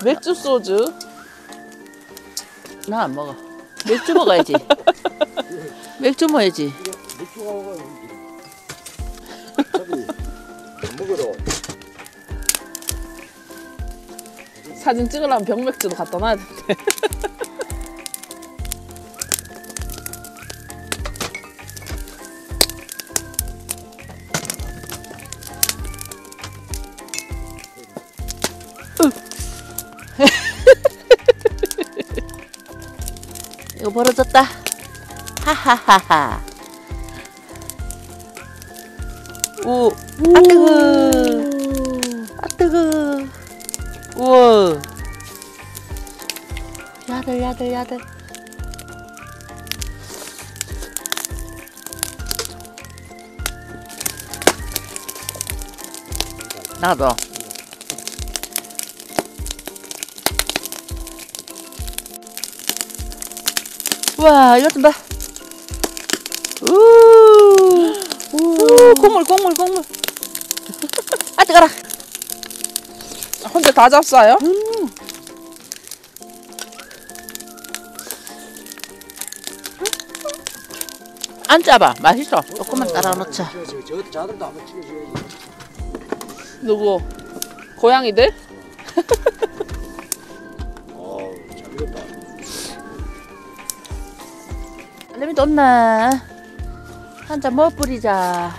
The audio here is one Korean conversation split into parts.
맥주 소주. 나 안 먹어. 맥주 먹어야지. 맥주 먹어야지. 맥주가 먹어. 저기 안 먹어도. 사진 찍으려면 병맥주도 갖다 놔야 되는데. 이거 벌어졌다. 하하하하. 오, 아 뜨거. 아 뜨거. 우와. 야들 야들 야들. 나도. 와, 이것 좀 봐. 우, 국물. 아, 뜨거라. 혼자 다 잡사요? 안 짜봐. 맛있어. 조금만 따라 놓자. 저 자들도 한번 찍어줘야지. 누구? 고양이들? 잘 익었다. 알림이 떴나? 한 잔 뭐 뿌리자.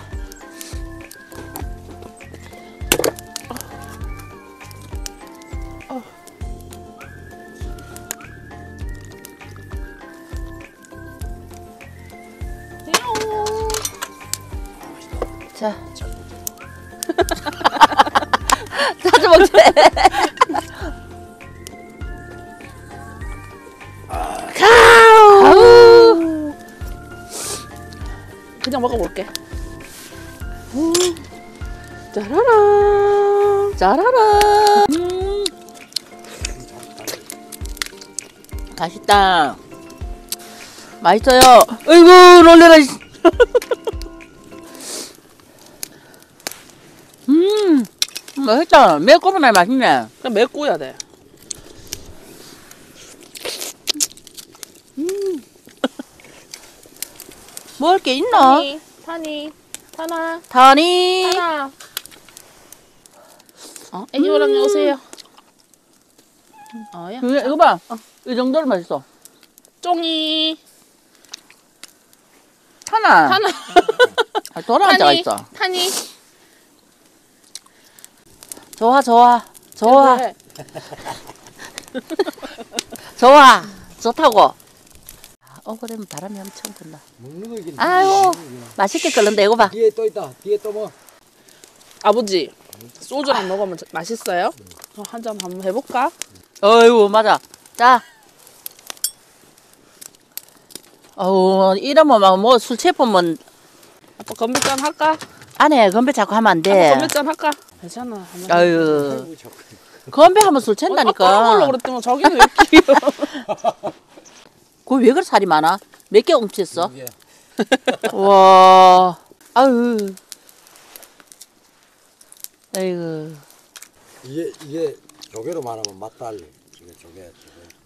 자. 자주 먹지. 가우. 그냥 먹어볼게. 짜라라. 짜라라. 맛있다. 맛있어요. 아이고 놀래라. 맛있다. 매콤하네. 맛있네. 그냥 맵고야 돼. 먹을 게 있나? 타나. 타니. 애기호랑이 오세요. 야. 이거 봐. 이 정도로 맛있어. 쫑이. 타나. 아, 돌아 앉아 있어. 타니. 좋아. 그래. 좋아. 좋다고. 그러면 바람이 엄청 분다. 먹는 거 이게. 아유, 맛있게 끓는데 이거 봐. 뒤에 또 있다. 뒤에 또 뭐. 아버지, 소주랑 먹으면 맛있어요? 한 잔 한번 해볼까? 어이구, 맞아. 자. 이러면 막 뭐 술 취하면 아빠 건배짠 할까? 안에 건배 자꾸 하면 안 아빠 돼. 건배짠 할까? 괜찮아. 한번 아유, 건배하면 술 아빠 하는 걸로 챈다니까. 그랬더니 자기는 왜 끼요? 그거 왜 그렇게 살이 많아? 몇 개 훔쳤어? 이게. 와, 아유, 아이고. 이게 조개로 말하면 맛달리. 이게 조개.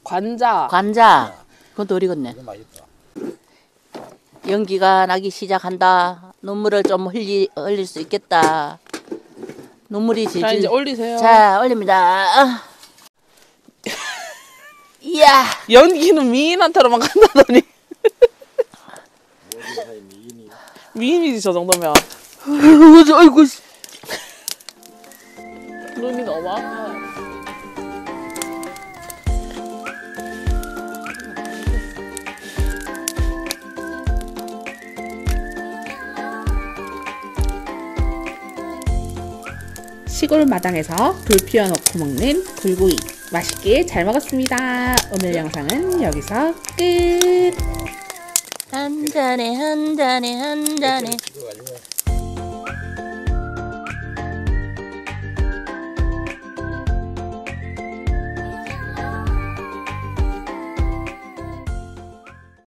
관자. 관자. 그건 더 어리겠네. 이거 맛있다. 연기가 나기 시작한다. 눈물을 좀 흘릴 수 있겠다. 눈물이 질질. 자, 이제 올리세요. 자, 올립니다. 이야. 연기는 미인한테로만 간다더니. 미인이지, 저 정도면. 아이고. 눈이 너무 아파. 시골 마당에서 불 피워놓고 먹는 불구이 맛있게 잘 먹었습니다. 오늘 영상은 여기서 끝. 한 잔에 한 잔에 한 잔에.